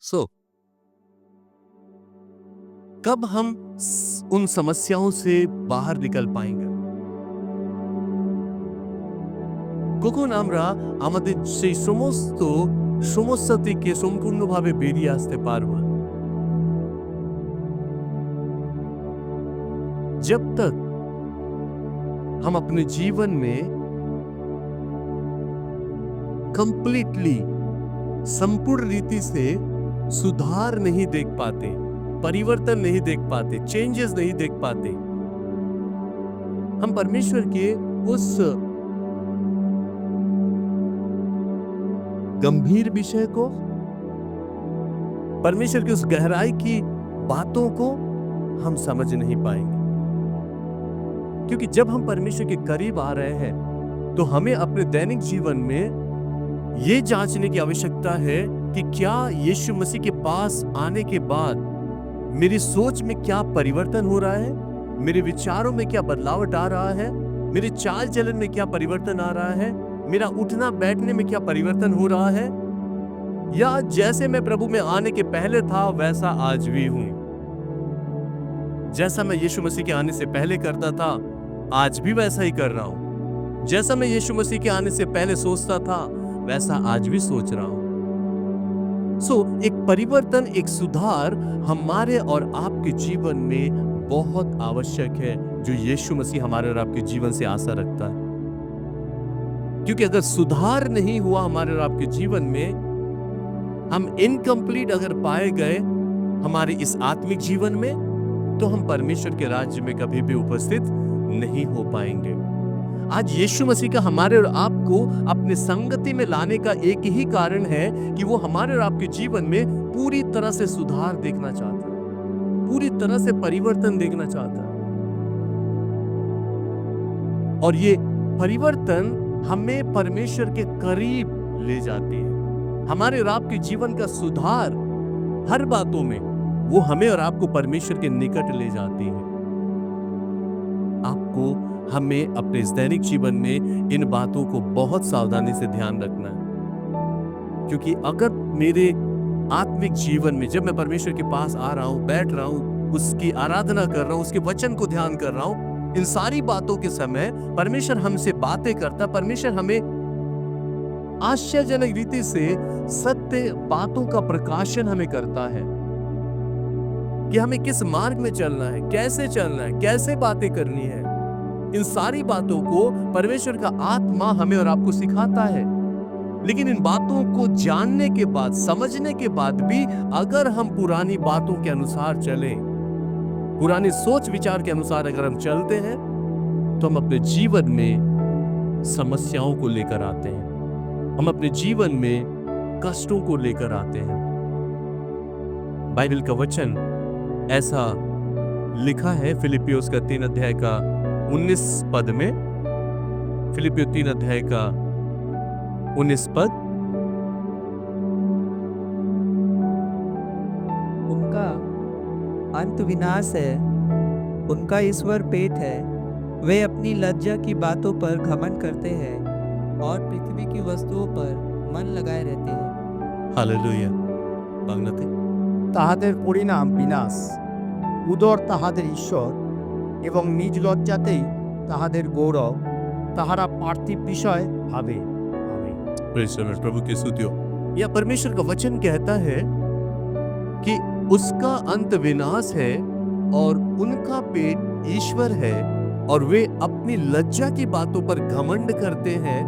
सो कब हम उन समस्याओं से बाहर निकल पाएंगे? কখন আমরা আমাদের সেই সমস্ত সমস্যা থেকে সম্পূর্ণভাবে বেরিয়ে আসতে পারব? जब तक हम अपने जीवन में कंप्लीटली संपूर्ण रीति से सुधार नहीं देख पाते, परिवर्तन नहीं देख पाते, चेंजेस नहीं देख पाते, हम परमेश्वर के उस गंभीर विषय को, परमेश्वर की उस गहराई की बातों को हम समझ नहीं पाएंगे। क्योंकि जब हम परमेश्वर के करीब आ रहे हैं तो हमें अपने दैनिक जीवन में यह जांचने की आवश्यकता है कि क्या यीशु मसीह के पास आने के बाद मेरी सोच में क्या परिवर्तन हो रहा है, मेरे विचारों में क्या बदलाव आ रहा है, मेरे चाल चलन में क्या परिवर्तन आ रहा है, मेरा उठना बैठने में क्या परिवर्तन हो रहा है, या जैसे मैं प्रभु में आने के पहले था वैसा आज भी हूं। जैसा मैं यीशु मसीह के आने से पहले करता था आज भी वैसा ही कर रहा हूं। जैसा मैं यीशु मसीह के आने से पहले सोचता था वैसा आज भी सोच रहा हूं। एक परिवर्तन, एक सुधार हमारे और आपके जीवन में बहुत आवश्यक है, जो यीशु मसीह हमारे और आपके जीवन से आशा रखता है। क्योंकि अगर सुधार नहीं हुआ हमारे और आपके जीवन में, हम इनकम्प्लीट अगर पाए गए हमारे इस आत्मिक जीवन में, तो हम परमेश्वर के राज्य में कभी भी उपस्थित नहीं हो पाएंगे। आज यीशु मसीह का हमारे और आपको अपने संगति में लाने का एक ही कारण है कि वो हमारे और आपके जीवन में पूरी तरह से सुधार देखना चाहता है, पूरी तरह से परिवर्तन देखना चाहता है। और ये परिवर्तन हमें परमेश्वर के करीब ले जाती है। हमारे और आपके जीवन का सुधार हर बातों में वो हमें और आपको परमेश्वर के निकट ले जाती है। आपको हमें अपने इस दैनिक जीवन में इन बातों को बहुत सावधानी से ध्यान रखना है। क्योंकि अगर मेरे आत्मिक जीवन में जब मैं परमेश्वर के पास आ रहा हूं, बैठ रहा हूं, उसकी आराधना कर रहा हूं, उसके वचन को ध्यान कर रहा हूं, इन सारी बातों के समय परमेश्वर हमसे बातें करता, परमेश्वर हमें आश्चर्यजनक रीति से सत्य बातों का प्रकाशन हमें करता है कि हमें किस मार्ग में चलना है, कैसे चलना है, कैसे बातें करनी है। इन सारी बातों को परमेश्वर का आत्मा हमें और आपको सिखाता है। लेकिन इन बातों को जानने के बाद, समझने के बाद भी अगर हम पुरानी बातों के अनुसार चलें, पुरानी सोच विचार के अनुसार अगर हम चलते हैं, तो हम अपने जीवन में समस्याओं को लेकर आते हैं, हम अपने जीवन में कष्टों को लेकर आते हैं। बाइबल का वचन ऐसा लिखा है फिलिपियोस का 3 अध्याय का 19 पद में। फिलिपियो 3 अध्याय का 19 पद। उनका अंत विनाश है, उनका ईश्वर पेट है, वे अपनी लज्जा की बातों पर घमंड करते हैं और पृथ्वी की वस्तुओं पर मन लगाए रहते हैं। हालेलुया। बागनाते তাহাদের পরিণাম বিনাশ, উদর তাহাদের ঈশ্বর এবং নিজ লজ্জাতেই তাহাদের গৌরব, তাহারা পার্থিব বিষয় ভাবে। आमीन। प्रभु की स्तुति हो। या परमेश्वर का वचन कहता है कि उसका अंत विनाश है और उनका पेट ईश्वर है और वे अपनी लज्जा की बातों पर घमंड करते हैं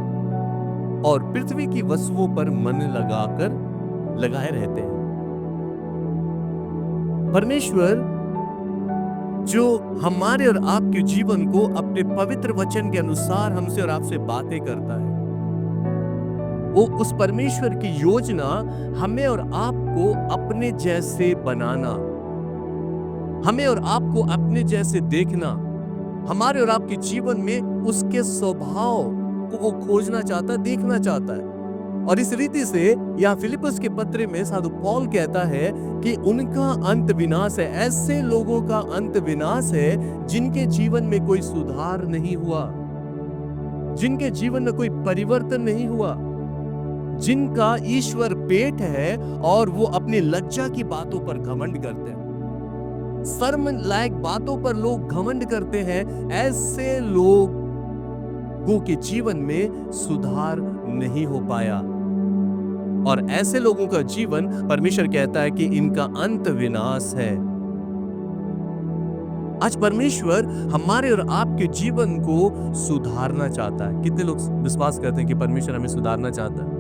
और पृथ्वी की वस्तुओं पर मन लगाए रहते हैं। परमेश्वर जो हमारे और आपके जीवन को अपने पवित्र वचन के अनुसार हमसे और आपसे बातें करता है, वो उस परमेश्वर की योजना हमें और आपको अपने जैसे बनाना, हमें और आपको अपने जैसे देखना, हमारे और आपके जीवन में उसके स्वभाव को वो खोजना चाहता है, देखना चाहता है। और इस रीति से यहाँ फिलिप्पस के पत्र में साधु पौल कहता है कि उनका अंत विनाश है। ऐसे लोगों का अंत विनाश है जिनके जीवन में कोई सुधार नहीं हुआ, जिनके जीवन में कोई परिवर्तन नहीं हुआ, जिनका ईश्वर पेट है और वो अपनी लज्जा की बातों पर घमंड करते हैं, शर्म लायक बातों पर लोग घमंड करते हैं, ऐसे लोगों के जीवन में सुधार नहीं हो पाया और ऐसे लोगों का जीवन परमेश्वर कहता है कि इनका अंत विनाश है। आज परमेश्वर हमारे और आपके जीवन को सुधारना चाहता है। कितने लोग विश्वास करते हैं कि परमेश्वर हमें सुधारना चाहता है?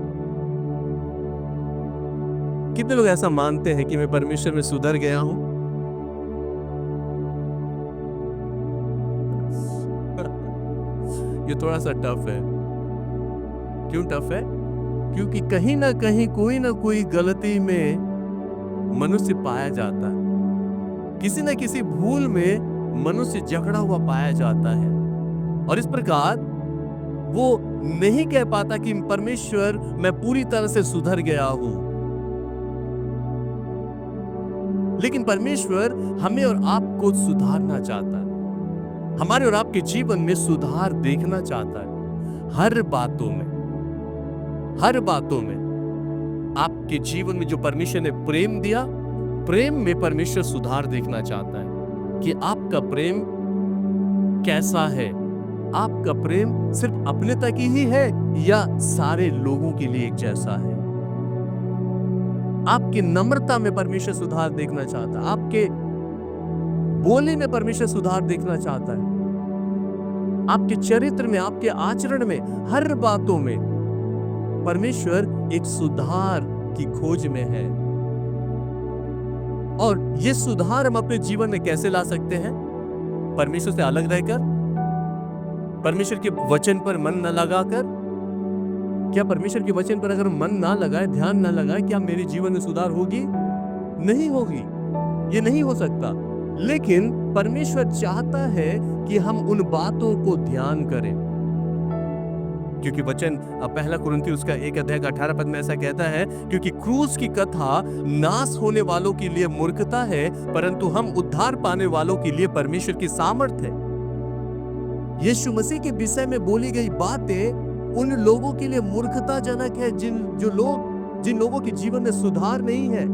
कितने लोग ऐसा मानते हैं कि मैं परमेश्वर में सुधर गया हूं? ये थोड़ा सा टफ है। क्यों टफ है? क्योंकि कहीं ना कहीं कोई ना कोई गलती में मनुष्य पाया जाता है, किसी न किसी भूल में मनुष्य जकड़ा हुआ पाया जाता है और इस प्रकार वो नहीं कह पाता कि परमेश्वर मैं पूरी तरह से सुधर गया हूं। लेकिन परमेश्वर हमें और आपको सुधारना चाहता है, हमारे और आपके जीवन में सुधार देखना चाहता है। हर बातों में आपके जीवन में जो परमेश्वर ने प्रेम दिया, प्रेम में परमेश्वर सुधार देखना चाहता है कि आपका प्रेम कैसा है। आपका प्रेम सिर्फ अपने तक ही है या सारे लोगों के लिए एक जैसा है। आपकी नम्रता में परमेश्वर सुधार देखना चाहता है, आपके बोली में परमेश्वर सुधार देखना चाहता है, आपके चरित्र में, आपके आचरण में, हर बातों में परमेश्वर एक सुधार की खोज में है। और ये सुधार हम अपने जीवन में कैसे ला सकते हैं? परमेश्वर से अलग रहकर, परमेश्वर के वचन पर मन न लगाकर। क्या परमेश्वर के वचन पर अगर मन ना लगाए, ध्यान ना लगाए, क्या मेरे जीवन में सुधार होगी? नहीं होगी, ये नहीं हो सकता। लेकिन परमेश्वर चाहता है कि हम उन बातों को ध्यान करें, क्योंकि वचन पहला कुरिन्थियों उसका 1:18 में ऐसा कहता है, क्योंकि क्रूस की कथा नाश होने वालों के लिए मूर्खता है, परंतु हम उद्धार पाने वालों के लिए परमेश्वर की सामर्थ है। यीशु मसीह के विषय में बोली गई बातें उन लोगों के लिए मूर्खताजनक है जिन लोगों के जीवन में सुधार नहीं है,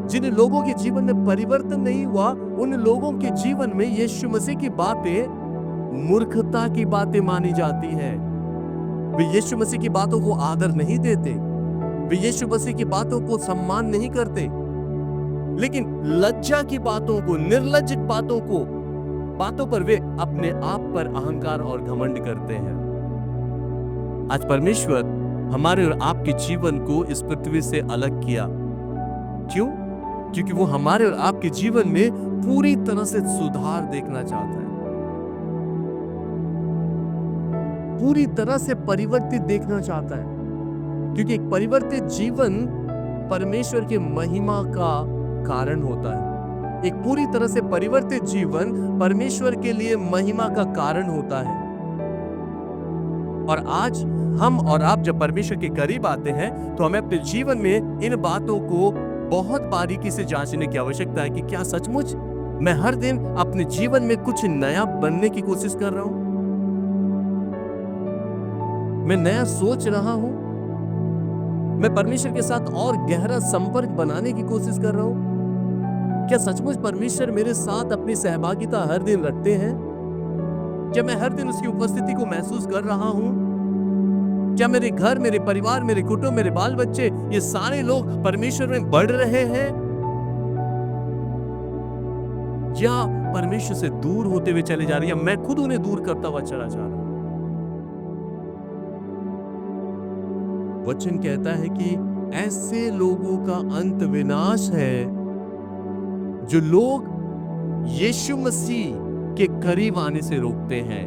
जिन लोगों के जीवन में परिवर्तन नहीं हुआ, उन लोगों के जीवन में यीशु मसीह की बातें मूर्खता की बातें मानी जाती है। वे यीशु मसीह की बातों को आदर नहीं देते, वे यीशु मसीह की बातों को सम्मान नहीं करते, लेकिन लज्जा की बातों को, निर्लज्ज बातों पर वे अपने आप पर अहंकार और घमंड करते हैं। आज परमेश्वर हमारे और आपके जीवन को इस पृथ्वी से अलग किया। क्यों? क्योंकि वो हमारे और आपके जीवन में पूरी तरह से सुधार देखना चाहता है, पूरी तरह से परिवर्तित देखना चाहता है, क्योंकि एक परिवर्तित जीवन परमेश्वर की महिमा का कारण होता है। एक पूरी तरह से परिवर्तित जीवन परमेश्वर के लिए महिमा का कारण होता है। और आज हम और आप जब परमेश्वर के करीब आते हैं तो हमें अपने जीवन में इन बातों को बहुत बारीकी से जांचने की आवश्यकता है कि क्या सचमुच मैं हर दिन अपने जीवन में कुछ नया बनने की कोशिश कर रहा हूं, मैं नया सोच रहा हूं, मैं परमेश्वर के साथ और गहरा संपर्क बनाने की कोशिश कर रहा हूं। क्या सचमुच परमेश्वर मेरे साथ अपनी सहभागिता हर दिन रखते हैं? क्या मैं हर दिन उसकी उपस्थिति को महसूस कर रहा हूं? क्या मेरे घर, मेरे परिवार, मेरे कुटुंब, मेरे बाल बच्चे, ये सारे लोग परमेश्वर में बढ़ रहे हैं या परमेश्वर से दूर होते हुए चले जा रहे हैं, या मैं खुद उन्हें दूर करता हुआ चला जा रहा हूं? वचन कहता है कि ऐसे लोगों का अंत विनाश है जो लोग यीशु मसीह के करीब आने से रोकते हैं।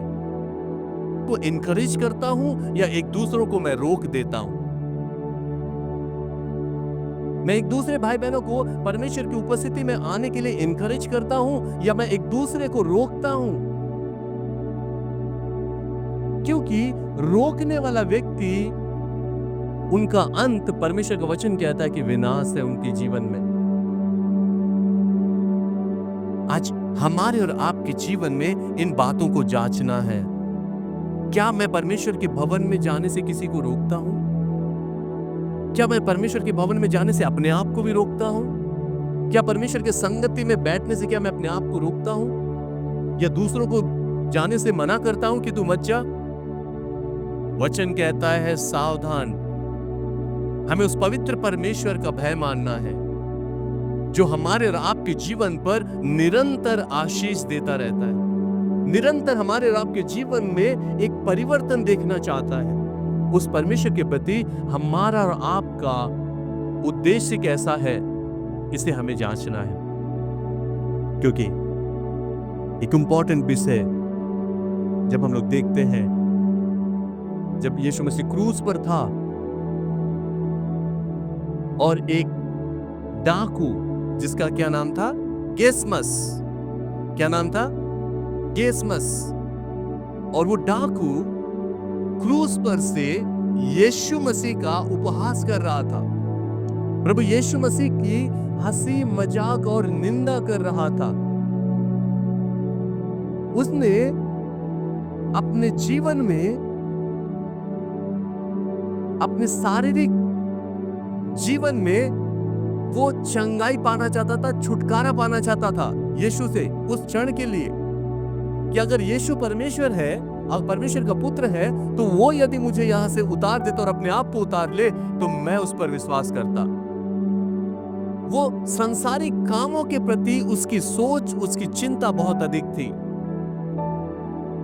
को इनकरेज करता हूं या एक दूसरों को मैं रोक देता हूं? मैं एक दूसरे भाई बहनों को परमेश्वर की उपस्थिति में आने के लिए इनकरेज करता हूं या मैं एक दूसरे को रोकता हूं? क्योंकि रोकने वाला व्यक्ति, उनका अंत, परमेश्वर का वचन कहता है कि विनाश है उनके जीवन में। आज हमारे और आपके जीवन में इन बातों को जांचना है। क्या मैं परमेश्वर के भवन में जाने से किसी को रोकता हूं? क्या मैं परमेश्वर के भवन में जाने से अपने आप को भी रोकता हूं? क्या परमेश्वर के संगति में बैठने से क्या मैं अपने आप को रोकता हूं? या दूसरों को जाने से मना करता हूं कि तू मत जा? वचन कहता है सावधान, हमें उस पवित्र परमेश्वर का भय मानना है जो हमारे और आपके जीवन पर निरंतर आशीष देता रहता है, निरंतर हमारे और आपके जीवन में एक परिवर्तन देखना चाहता है। उस परमेश्वर के प्रति हमारा और आपका उद्देश्य कैसा है, इसे हमें जांचना है। क्योंकि एक इंपॉर्टेंट विषय जब हम लोग देखते हैं, जब यीशु मसीह क्रूस पर था और एक डाकू जिसका क्या नाम था, गेसमस, क्या नाम था, गेसमस, और वो डाकू क्रूस पर से यीशु मसीह का उपहास कर रहा था, प्रभु यीशु मसीह की हंसी मजाक और निंदा कर रहा था। उसने अपने जीवन में, अपने शारीरिक जीवन में वो चंगाई पाना चाहता था, छुटकारा पाना चाहता था यीशु से उस क्षण के लिए कि अगर यीशु परमेश्वर है और परमेश्वर का पुत्र है तो वो यदि मुझे यहां से उतार देता और अपने आप को उतार ले तो मैं उस पर विश्वास करता। वो सांसारिक कामों के प्रति उसकी सोच, उसकी चिंता बहुत अधिक थी।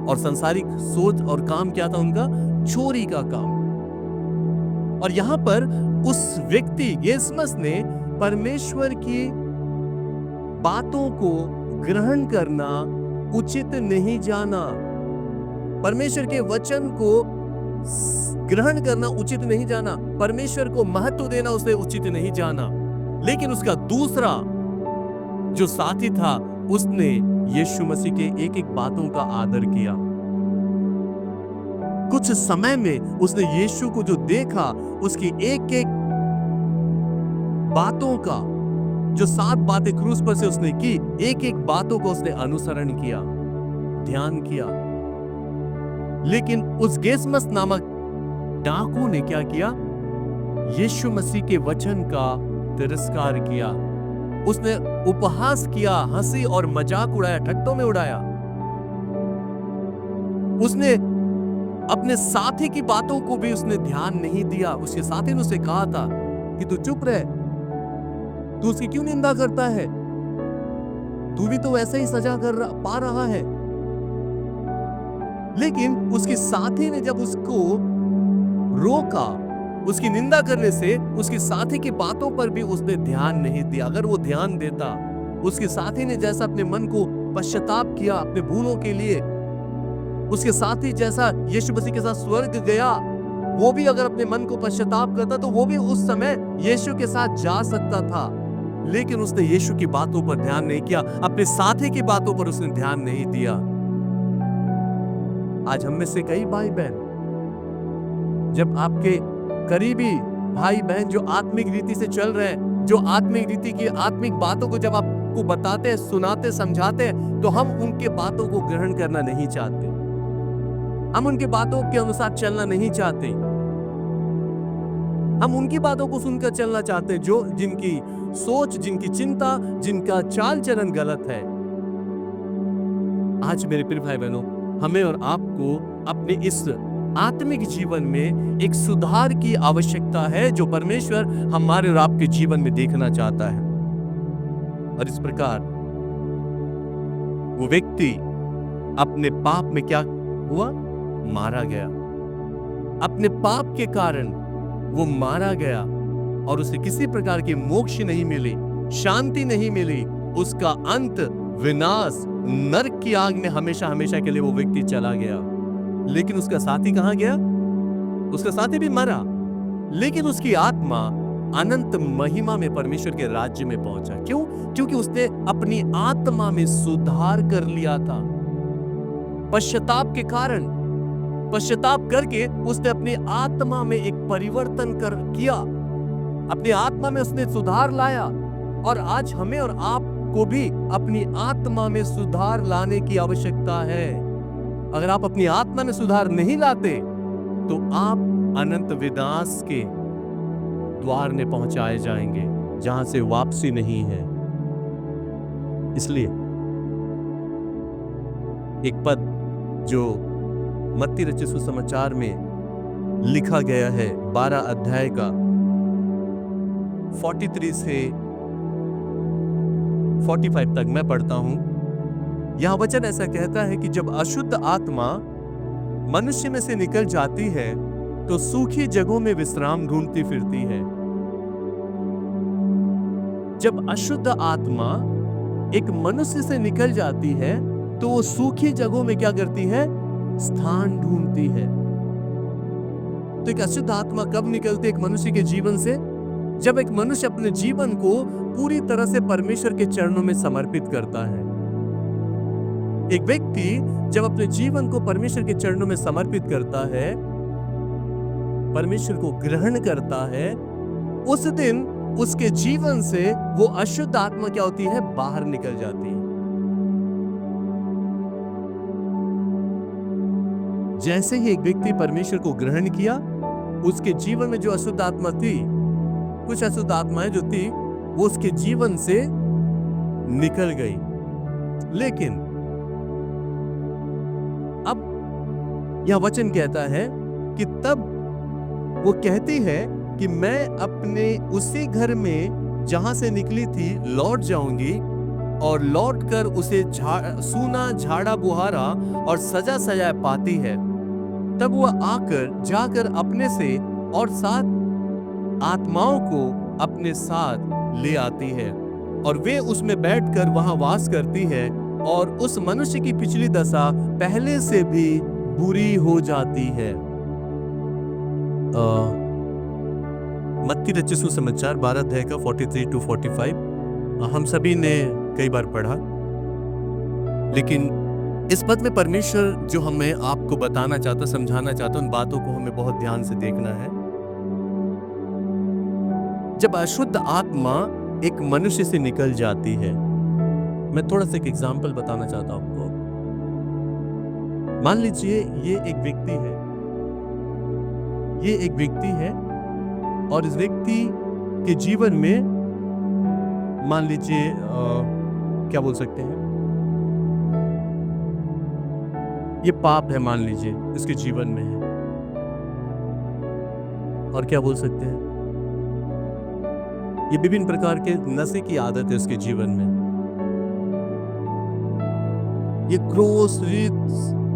और सांसारिक सोच और काम क्या था उनका? चोरी का काम। और यहां पर उस व्यक्ति गेसमस ने परमेश्वर की बातों को ग्रहण करना उचित नहीं जाना, परमेश्वर के वचन को ग्रहण करना उचित नहीं जाना, परमेश्वर को महत्व देना उसे उचित नहीं जाना। लेकिन उसका दूसरा जो साथी था, उसने यीशु मसीह के एक एक बातों का आदर किया। कुछ समय में उसने यीशु को जो देखा, उसकी एक एक बातों का, जो 7 बातें क्रूस पर से उसने की, एक एक बातों को उसने अनुसरण किया, ध्यान किया। लेकिन उस गेसमस नामक डाकू ने क्या किया? यीशु मसीह के वचन का तिरस्कार किया। उसने उपहास किया, हंसी और मजाक उड़ाया, ठट्टों में उड़ाया। उसने अपने साथी की बातों को भी उसने ध्यान नहीं दिया। उसके साथी ने उसे कहा था कि तू चुप रह, तू उसकी क्यों निंदा करता है, तू भी तो वैसे ही सजा पा रहा है। लेकिन उसके साथी ने जब उसको रोका उसकी निंदा करने से, उसके साथी की बातों पर भी उसने ध्यान नहीं दिया। अगर वो ध्यान देता, उसके साथी ने जैसा अपने मन को पश्चाताप किया अपने भूलों के लिए, उसके साथी जैसा यीशु मसीह के साथ स्वर्ग गया, वो भी अगर अपने मन को पश्चाताप करता तो वो भी उस समय यीशु के साथ जा सकता था। लेकिन उसने यीशु की बातों पर ध्यान नहीं किया, अपने साथी की बातों पर उसने ध्यान नहीं दिया। आज हम में से कई भाई बहन, जब आपके करीबी भाई बहन जो आत्मिक रीति से चल रहे हैं, जो आत्मिक रीति की आत्मिक बातों को जब आपको बताते हैं, सुनाते, समझाते हैं, तो हम उनके बातों को ग्रहण करना नहीं चाहते, हम उनके बातों के अनुसार चलना नहीं चाहते, हम उनकी बातों को सुनकर चलना चाहते हैं जो जिनकी सोच, जिनकी चिंता, जिनका चाल चलन गलत है। आज मेरे प्रिय भाई बहनों, हमें और आपको अपने इस आत्मिक जीवन में एक सुधार की आवश्यकता है जो परमेश्वर हमारे और आपके जीवन में देखना चाहता है। और इस प्रकार वो व्यक्ति अपने पाप में क्या हुआ? मारा गया। अपने पाप के कारण वो मारा गया और उसे किसी प्रकार की मोक्ष नहीं मिली, शांति नहीं मिली। उसका अंत विनाश, नरक की आग में हमेशा हमेशा के लिए वो व्यक्ति चला गया। लेकिन उसका साथी कहां गया? उसका साथी भी मरा, लेकिन उसकी आत्मा अनंत महिमा में परमेश्वर के राज्य में पहुंचा। क्यों? क्योंकि उसने अपनी आत्मा में सुधार कर लिया था। पश्चाताप के कारण, पश्चाताप करके उसने अपनी आत्मा में एक परिवर्तन किया, अपनी आत्मा में उसने सुधार लाया। और आज हमें और आपको भी अपनी आत्मा में सुधार लाने की आवश्यकता है। अगर आप अपनी आत्मा में सुधार नहीं लाते तो आप अनंत विनाश के द्वार में पहुंचाए जाएंगे जहां से वापसी नहीं है। इसलिए एक पद जो मत्ती रचित सुसमाचार में लिखा गया है 12 अध्याय का 43 से 45 तक मैं पढ़ता हूं। यह वचन ऐसा कहता है कि जब अशुद्ध आत्मा मनुष्य में से निकल जाती है तो सूखी जगहों में विश्राम ढूंढती फिरती है। जब अशुद्ध आत्मा एक मनुष्य से निकल जाती है तो वो सूखी जगहों में क्या करती है? स्थान ढूंढती है। तो एक अशुद्ध आत्मा कब निकलती है एक मनुष्य के जीवन से? जब एक मनुष्य अपने जीवन को पूरी तरह से परमेश्वर के चरणों में समर्पित करता है। एक व्यक्ति जब अपने जीवन को परमेश्वर के चरणों में समर्पित करता है, परमेश्वर को ग्रहण करता है, उस दिन उसके जीवन से वो अशुद्ध आत्मा क्या होती है? बाहर निकल जाती है। जैसे ही एक व्यक्ति परमेश्वर को ग्रहण किया, उसके जीवन में जो अशुद्ध आत्मा थी, कुछ अशुद्ध आत्माएं जो थी, वो उसके जीवन से निकल गई। लेकिन अब यह वचन कहता है कि तब वो कहती है कि मैं अपने उसी घर में जहां से निकली थी लौट जाऊंगी और लौटकर उसे सूना झाड़ा बुहारा और सजा सजाया पाती है। तब वह आकर जाकर अपने से और 7 आत्माओं को अपने साथ ले आती है और वे उसमें बैठकर वहां वास करती है और उस मनुष्य की पिछली दशा पहले से भी बुरी हो जाती है। मत्ती रचित सुसमाचार 12 अध्याय का 43 to 45 हम सभी ने कई बार पढ़ा, लेकिन इस पद में परमेश्वर जो हमें आपको बताना चाहता, समझाना चाहता, उन बातों को हमें बहुत ध्यान से देखना है। जब अशुद्ध आत्मा एक मनुष्य से निकल जाती है, मैं थोड़ा सा एक एग्जाम्पल बताना चाहता हूं आपको। मान लीजिए ये एक व्यक्ति है, ये एक व्यक्ति है और इस व्यक्ति के जीवन में मान लीजिए क्या बोल सकते हैं, ये पाप है, मान लीजिए इसके जीवन में है, और क्या बोल सकते हैं, ये विभिन्न प्रकार के नशे की आदत है उसके जीवन में, ये क्रोध,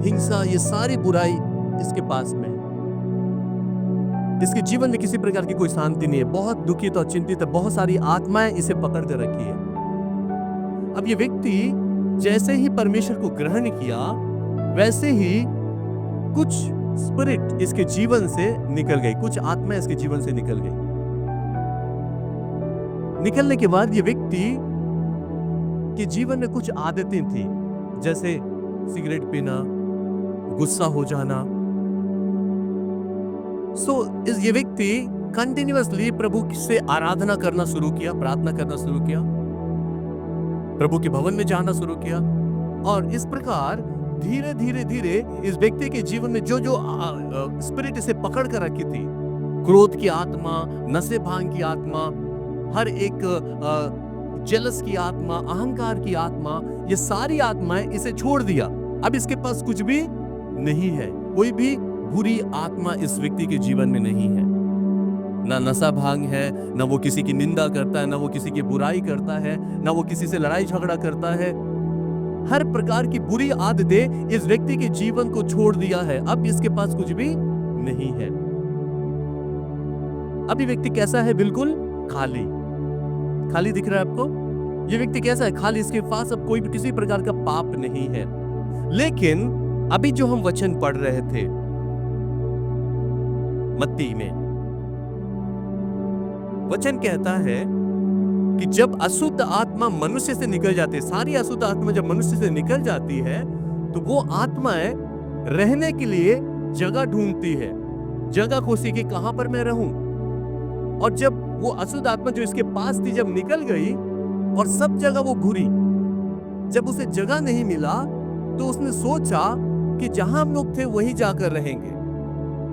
हिंसा, ये सारी बुराई इसके पास में है। इसके जीवन में किसी प्रकार की कोई शांति नहीं है, बहुत दुखित और चिंतित है, बहुत सारी आत्माएं इसे पकड़ कर रखी है। अब ये व्यक्ति जैसे ही परमेश्वर को ग्रहण किया, वैसे ही कुछ स्पिरिट इसके जीवन से निकल गई, कुछ आत्मा इसके जीवन से निकल गई। निकलने के बाद ये व्यक्ति के जीवन में कुछ आदतें थी, जैसे सिगरेट पीना, गुस्सा हो जाना। ये व्यक्ति कंटिन्यूअसली प्रभु से आराधना करना शुरू किया, प्रार्थना करना शुरू किया, प्रभु के भवन में जाना शुरू किया, और इस प्रकार धीरे धीरे धीरे इस व्यक्ति के जीवन में जो जो स्पिरिट इसे पकड़ कर रखी थी, क्रोध की आत्मा, नशे भांग की आत्मा, हर एक जेलस की आत्मा, अहंकार की आत्मा, ये सारी आत्माएं इसे छोड़ दिया। अब इसके पास कुछ भी नहीं है, कोई भी बुरी आत्मा इस व्यक्ति के जीवन में नहीं है। ना नशा भांग है, ना वो किसी की निंदा करता है, ना वो किसी की बुराई करता है, ना वो किसी से लड़ाई झगड़ा करता है। हर प्रकार की बुरी आदतें इस व्यक्ति के जीवन को छोड़ दिया है। अब इसके पास कुछ भी नहीं है। अब ये व्यक्ति कैसा है? बिल्कुल खाली खाली दिख रहा है आपको? ये व्यक्ति कैसा है? खाली। इसके पास अब कोई भी किसी प्रकार का पाप नहीं है। लेकिन अभी जो हम वचन पढ़ रहे थे मत्ती में, वचन कहता है कि जब अशुद्ध आत्मा मनुष्य से निकल जाती है, सारी अशुद्ध आत्मा जब मनुष्य से निकल जाती है, तो वो आत्माएं रहने के लिए जगह ढूंढती है, जगह खोजती कि कहां पर मैं रहूं। और जब वो अशुद्ध आत्मा जो इसके पास थी जब निकल गई और सब जगह वो घूरी, जब उसे जगह नहीं मिला तो उसने सोचा कि जहां हम लोग थे वहीं जाकर रहेंगे।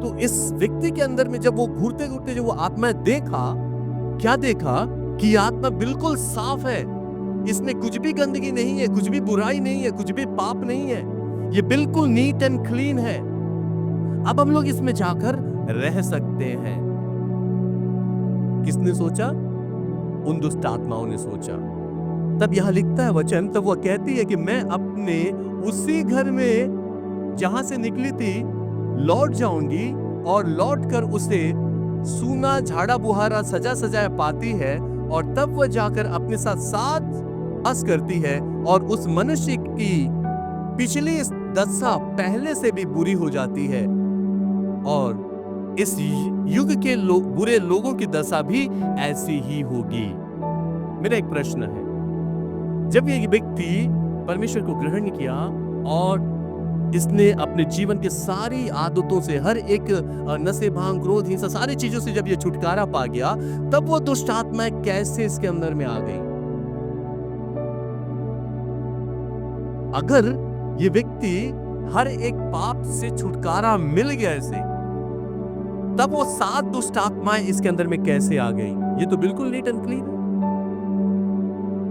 तो इस व्यक्ति के अंदर में जब वो घूरते घूरते जो वो आत्मा देखा, क्या देखा कि ये आत्मा बिल्कुल साफ है, इसमें कुछ भी गंदगी नहीं है, कुछ भी बुराई नहीं है, कुछ भी पाप नहीं है, ये बिल्कुल नीट एंड क्लीन है। अब हम लोग इसमें जाकर रह सकते हैं। किसने सोचा? उन दुष्ट आत्माओं ने सोचा। तब यहां लिखता है वचन, तब वह कहती है कि मैं अपने उसी घर में जहां से निकली थी लौट जाऊंगी, और लौटकर उसे सूना झाड़ा बुहारा सजा सजाया पाती है, और तब वह जाकर अपने साथ साथ बस करती है, और उस मनुष्य की पिछली दशा पहले से भी बुरी हो जाती है, और इस युग के बुरे लोगों की दशा भी ऐसी ही होगी। मेरा एक प्रश्न है, जब ये व्यक्ति परमेश्वर को ग्रहण किया और इसने अपने जीवन के सारी आदतों से, हर एक नशे, भांग, क्रोध, हिंसा, सारी चीजों से जब ये छुटकारा पा गया, तब वो दुष्ट आत्माएं कैसे इसके अंदर में आ गई? अगर ये व्यक्ति हर एक पाप से छुटकारा मिल गया इसे, तब वो 7 दुष्ट आत्माएं इसके अंदर में कैसे आ गई? ये तो बिल्कुल नीट एंड क्लीन है।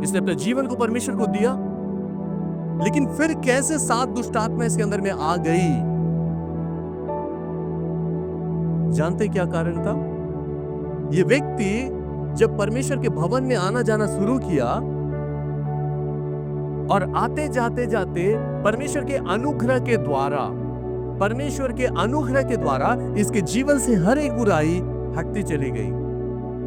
इसने अपने जीवन को परमेश्वर को दिया, लेकिन फिर कैसे 7 दुष्ट आत्माएं इसके अंदर में आ गई? जानते क्या कारण था? ये व्यक्ति जब परमेश्वर के भवन में आना जाना शुरू किया, और आते जाते जाते परमेश्वर के अनुग्रह के द्वारा इसके जीवन से हर एक बुराई हटती चली गई।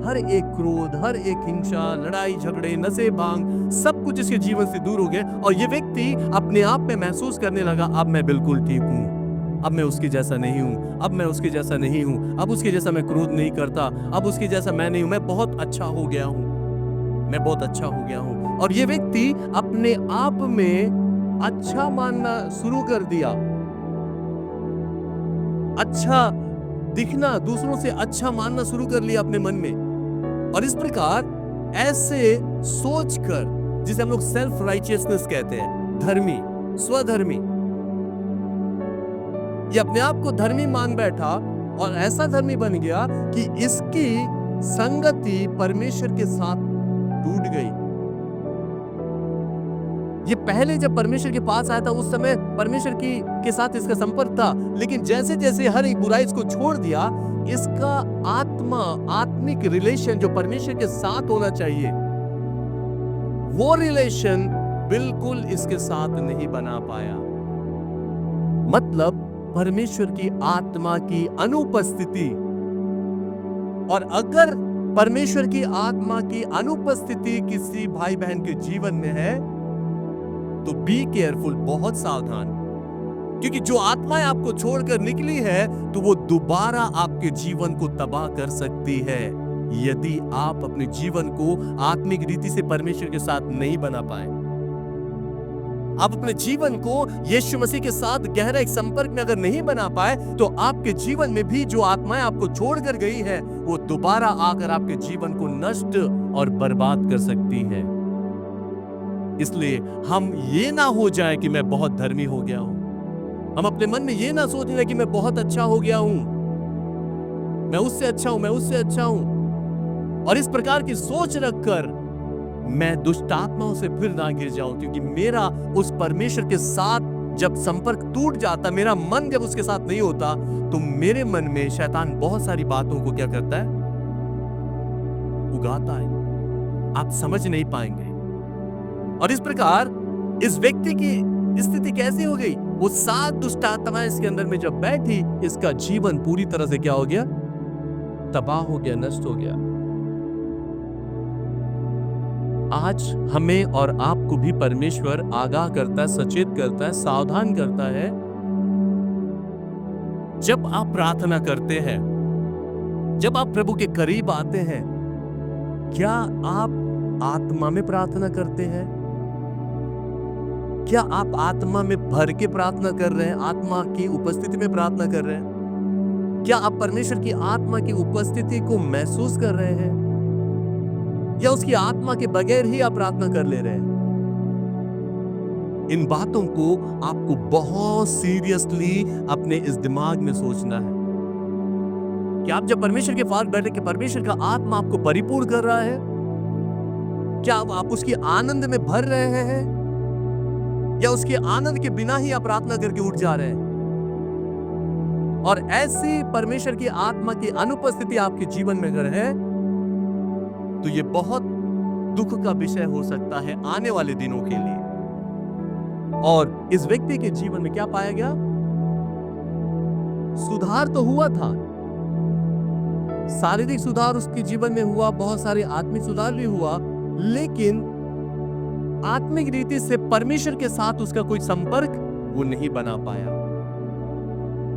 हर एक क्रोध, हर एक हिंसा, लड़ाई झगड़े, नशे, भांग, सब कुछ इसके जीवन से दूर हो गए, और ये व्यक्ति अपने आप में महसूस करने लगा, अब मैं बिल्कुल ठीक हूं, अब मैं उसके जैसा नहीं हूं, अब मैं उसके जैसा नहीं हूं, अब उसके जैसा मैं क्रोध नहीं करता, अब उसके जैसा मैं नहीं हूं, मैं बहुत अच्छा हो गया हूं, मैं बहुत अच्छा हो गया हूं। और ये व्यक्ति अपने आप में अच्छा मानना शुरू कर दिया, अच्छा दिखना, दूसरों से अच्छा मानना शुरू कर लिया अपने मन में। और इस प्रकार ऐसे सोचकर, जिसे हम लोग सेल्फ राइचियसनेस कहते हैं, धर्मी, स्वधर्मी, ये अपने आप को धर्मी मान बैठा, और ऐसा धर्मी बन गया कि इसकी संगति परमेश्वर के साथ टूट गई। ये पहले जब परमेश्वर के पास आया था, उस समय परमेश्वर के साथ इसका संपर्क था, लेकिन जैसे जैसे हर एक बुराई इसको छोड़ दिया, इसका आत्मिक रिलेशन जो परमेश्वर के साथ होना चाहिए, वो रिलेशन बिल्कुल इसके साथ नहीं बना पाया। मतलब परमेश्वर की आत्मा की अनुपस्थिति। और अगर परमेश्वर की आत्मा की अनुपस्थिति किसी भाई बहन के जीवन में है, तो बी केयरफुल, बहुत सावधान, क्योंकि जो आत्माएं आपको छोड़कर निकली है, तो वो दोबारा आपके जीवन को तबाह कर सकती है, यदि आप अपने जीवन को आत्मिक रीति से परमेश्वर के साथ नहीं बना पाए। आप अपने जीवन को यीशु मसीह के साथ गहरा एक संपर्क में अगर नहीं बना पाए, तो आपके जीवन में भी जो आत्माएं आपको छोड़कर गई है, वो दोबारा आकर आपके जीवन को नष्ट और बर्बाद कर सकती है। इसलिए हम ये ना हो जाए कि मैं बहुत धर्मी हो गया हूं, हम अपने मन में ये ना सोच रहे कि मैं बहुत अच्छा हो गया हूं, मैं उससे अच्छा हूं, मैं उससे अच्छा हूं, और इस प्रकार की सोच रखकर मैं दुष्ट आत्माओं से फिर ना गिर जाऊं, क्योंकि मेरा उस परमेश्वर के साथ जब संपर्क टूट जाता, मेरा मन जब उसके साथ नहीं होता, तो मेरे मन में शैतान बहुत सारी बातों को क्या करता है, उगाता है, आप समझ नहीं पाएंगे। और इस प्रकार इस व्यक्ति की स्थिति कैसी हो गई? वो 7 दुष्ट आत्माएं इसके अंदर में जब बैठी, इसका जीवन पूरी तरह से क्या हो गया, तबाह हो गया, नष्ट हो गया। आज हमें और आपको भी परमेश्वर आगाह करता है, सचेत करता है, सावधान करता है। जब आप प्रार्थना करते हैं, जब आप प्रभु के करीब आते हैं, क्या आप आत्मा में प्रार्थना करते हैं? क्या आप आत्मा में भर के प्रार्थना कर रहे हैं, आत्मा की उपस्थिति में प्रार्थना कर रहे हैं? क्या आप परमेश्वर की आत्मा की उपस्थिति को महसूस कर रहे हैं, या उसकी आत्मा के बगैर ही आप प्रार्थना कर ले रहे हैं? इन बातों को आपको बहुत सीरियसली अपने इस दिमाग में सोचना है। क्या आप जब परमेश्वर के पास बैठे कि परमेश्वर का आत्मा आपको परिपूर्ण कर रहा है? क्या आप उसकी आनंद में भर रहे हैं, या उसके आनंद के बिना ही आप प्रार्थना करके उठ जा रहे हैं? और ऐसी परमेश्वर की आत्मा की अनुपस्थिति आपके जीवन में अगर है, तो ये बहुत दुख का विषय हो सकता है आने वाले दिनों के लिए। और इस व्यक्ति के जीवन में क्या पाया गया? सुधार तो हुआ था, शारीरिक सुधार उसके जीवन में हुआ, बहुत सारे आत्मिक सुधार भी हुआ, लेकिन आत्मिक रीति से परमेश्वर के साथ उसका कोई संपर्क वो नहीं बना पाया।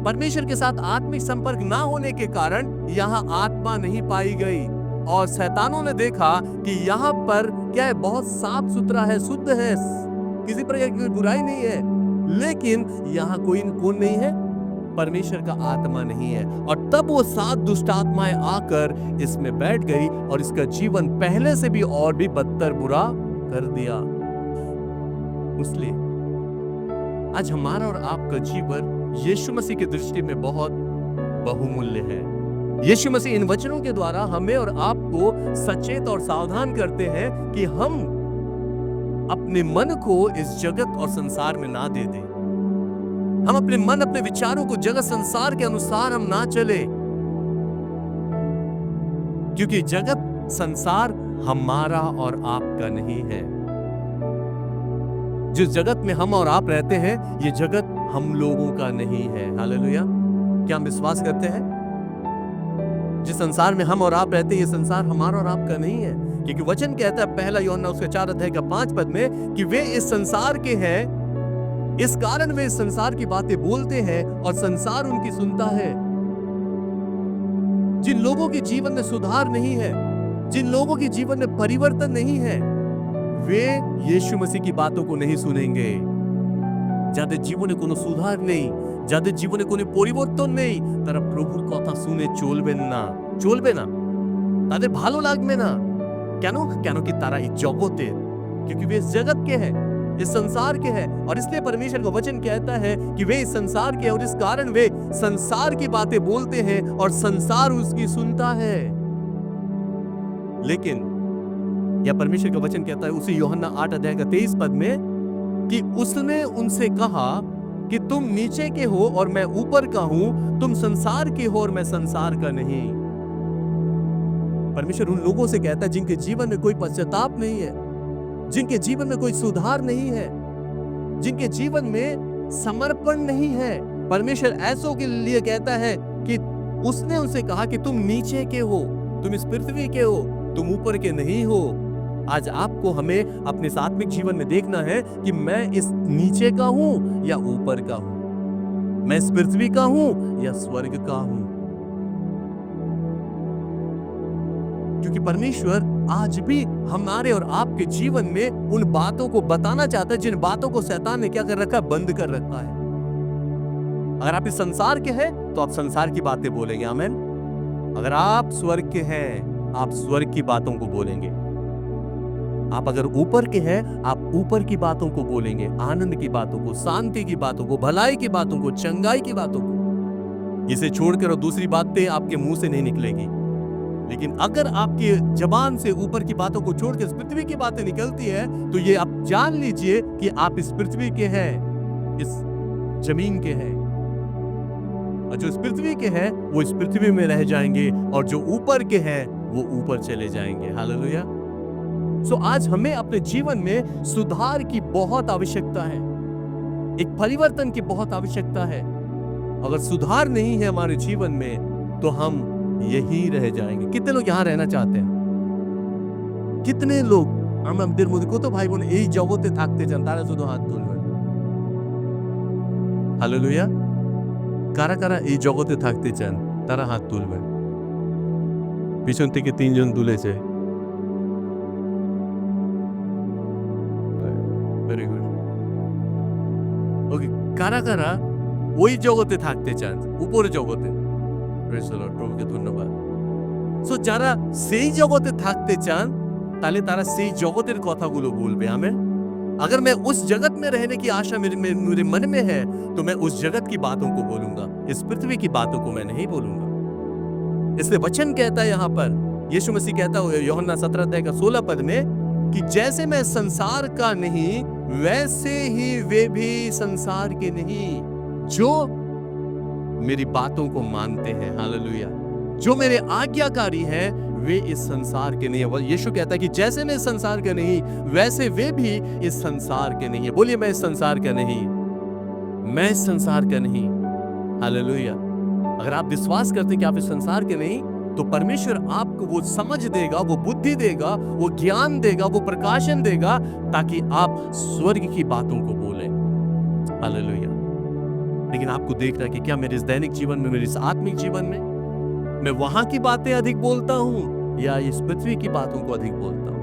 परमेश्वर के साथ आत्मिक संपर्क ना होने के कारण यहां आत्मा नहीं पाई गई, और शैतानों ने देखा कि यहां पर क्या है, बहुत साफ सुथरा है, शुद्ध है, किसी प्रकार की बुराई नहीं है, लेकिन यहां कोई कौन नहीं है? परमेश्वर का आत्मा नहीं है। और तब वो 7 दुष्ट आत्माएं आकर इसमें बैठ गई और इसका जीवन पहले से भी और भी बदतर बुरा कर दिया। इसलिए आज हमारा और आपका जीवन यीशु मसीह की दृष्टि में बहुत बहुमूल्य है। यीशु मसीह इन वचनों के द्वारा हमें और आपको सचेत और सावधान करते हैं कि हम अपने मन को इस जगत और संसार में ना दे दें। हम अपने मन, अपने विचारों को जगत संसार के अनुसार हम ना चले, क्योंकि जगत संसार हमारा और आपका नहीं है। जिस जगत में हम और आप रहते हैं, ये जगत हम लोगों का नहीं है। हालेलुया! क्या हम विश्वास करते हैं? जिस संसार में हम और आप रहते हैं, ये संसार हमारा और आपका नहीं है, क्योंकि वचन कहता है पहला यूहन्ना उसके 4 अध्याय का 5 पद में कि वे इस संसार के हैं, इस कारण वे इस संसार की बातें बोलते हैं और संसार उनकी सुनता है। जिन लोगों के जीवन में सुधार नहीं है, जिन लोगों के जीवन में परिवर्तन नहीं है, वे यीशु मसीह की बातों को नहीं सुनेंगे। যাদের জীবনে কোনো সুধার নেই, যাদের জীবনে কোনো পরিবর্তন নেই, তারা প্রভুর কথা শুনে চলবেন না, চলবে না, তাদের ভালো লাগবে না। কেন? কেন कि तारा इस जगते, क्योंकि वे इस जगत के हैं, इस संसार के हैं, और इसलिए परमेश्वर का वचन कहता है कि वे इस संसार के हैं और इस कारण वे संसार की बातें बोलते हैं और संसार उसकी सुनता है। लेकिन यह परमेश्वर का वचन कहता है उसी यूहन्ना 8 अध्याय का 23 पद में कि उसने उनसे कहा कि तुम नीचे के हो और मैं ऊपर का हूं, तुम संसार के हो और मैं संसार का नहीं। परमेश्वर उन लोगों से कहता है जिनके जीवन में कोई पश्चाताप नहीं है, जिनके जीवन में कोई सुधार नहीं है, जिनके जीवन में समर्पण नहीं है। परमेश्वर ऐसों के लिए कहता है कि उसने उनसे कहा कि तुम नीचे के हो, तुम इस पृथ्वी के हो, तुम ऊपर के नहीं हो। आज आपको हमें अपने आत्मिक जीवन में देखना है कि मैं इस नीचे का हूं या ऊपर का हूं, मैं इस पृथ्वी का हूं या स्वर्ग का हूं। क्योंकि परमेश्वर आज भी हमारे और आपके जीवन में उन बातों को बताना चाहता है जिन बातों को शैतान ने क्या कर रखा है? बंद कर रखा है। अगर आप इस संसार के हैं तो आप संसार की बातें बोलेंगे, आमीन। अगर आप स्वर्ग के हैं, आप स्वर्ग की बातों को बोलेंगे। आप अगर ऊपर के हैं, आप ऊपर की बातों को बोलेंगे, आनंद की बातों को, शांति की बातों को, भलाई की बातों को, चंगाई की बातों को। इसे छोड़कर और दूसरी बातें आपके मुंह से नहीं निकलेगी। लेकिन अगर आपकी जबान से ऊपर की बातों को छोड़कर इस पृथ्वी की बातें निकलती है, तो ये आप जान लीजिए कि आप इस पृथ्वी के हैं, इस जमीन के हैं। और जो इस पृथ्वी के हैं वो इस पृथ्वी में रह जाएंगे, और जो ऊपर के हैं वो ऊपर चले जाएंगे। हालेलुया। सो आज हमें अपने जीवन में सुधार की बहुत आवश्यकता है, एक परिवर्तन की बहुत आवश्यकता है। अगर सुधार नहीं है हमारे जीवन में तो हम यही रह जाएंगे। कितने लोग यहां रहना चाहते हैं? कितने लोग আমাদের মধ্যে কত ভাই বোন এই জগতে থাকতে চান? তারা শুধু হাত তুলবেন। হালেলুয়া। কারা কারা এই জগতে থাকতে চান? তারা হাত তুলবেন। পিছন থেকে 3 জন তুলেছে। Very good. ওকে, কারা কারা ওই জগতে থাকতে চান? উপরে জগতে। প্রেজ দ্য লর্ড, প্রভুকে ধন্যবাদ। সো যারা সেই জগতে থাকতে চান তাহলে তারা সেই জগতের কথাগুলো বলবে, आमीन। अगर मैं उस जगत में रहने की आशा मेरे मन में है तो मैं उस जगत की बातों को बोलूंगा, इस पृथ्वी की बातों को मैं नहीं बोलूंगा। इसलिए वचन कहता है यहाँ पर, यीशु मसीह कहता है यूहन्ना 17 अध्याय का 16 पद में कि जैसे मैं संसार का नहीं वैसे ही वे भी संसार के नहीं, जो मेरी बातों को मानते हैं। हालेलुया। जो मेरे आज्ञाकारी हैं वे इस संसार के नहीं है। यीशु कहता है कि जैसे मैं इस संसार के नहीं वैसे वे भी इस संसार के नहीं है। बोलिए मैं इस संसार का नहीं, मैं इस संसार का नहीं। हालेलुया। अगर आप विश्वास करते हैं कि आप इस संसार के नहीं, तो परमेश्वर आपको वो समझ देगा, वो बुद्धि देगा, वो ज्ञान देगा, वो प्रकाशन देगा, ताकि आप स्वर्ग की बातों को बोलें। हालेलुया। लेकिन आपको देखना है कि क्या मेरे इस दैनिक जीवन में, मेरे इस आत्मिक जीवन में मैं वहां की बातें अधिक बोलता हूं या इस पृथ्वी की बातों को अधिक बोलता हूं?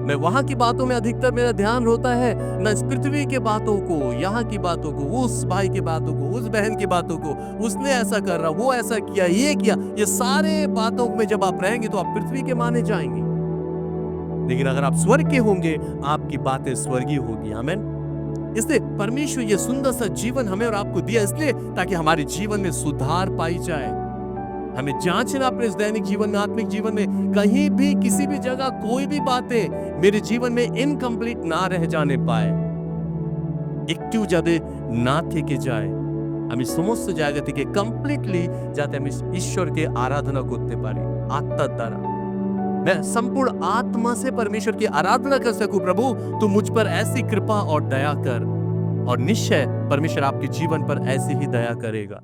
मैं वहां की बातों में अधिकतर मेरा ध्यान होता है, न इस पृथ्वी के बातों को, यहाँ की बातों को, उस भाई की बातों को, उस बहन की बातों को, उसने ऐसा कर रहा, वो ऐसा किया, ये किया। ये सारे बातों में जब आप रहेंगे तो आप पृथ्वी के माने जाएंगे। लेकिन अगर आप स्वर्ग के होंगे, आपकी बातें स्वर्गीय होगी। आमीन। इसलिए परमेश्वर ये सुंदर सा जीवन हमें और आपको दिया, इसलिए ताकि हमारे जीवन में सुधार पाई जाए। हमें जांचना अपने इस दैनिक जीवन में, आत्मिक जीवन में, कहीं भी किसी भी जगह कोई भी बातें मेरे जीवन में इनकम्प्लीट ना रह जाने पाए, একটু যাতে না থেকে যায়। আমি সমস্ত জায়গা থেকে কমপ্লিটলি যাতে আমি ঈশ্বরকে আরাধনা করতে পারি আত্মার দ্বারা। मैं संपूर्ण आत्मा से परमेश्वर की आराधना कर सकूं। प्रभु तू मुझ पर ऐसी कृपा और दया कर, और निश्चय परमेश्वर आपके जीवन पर ऐसी ही दया करेगा।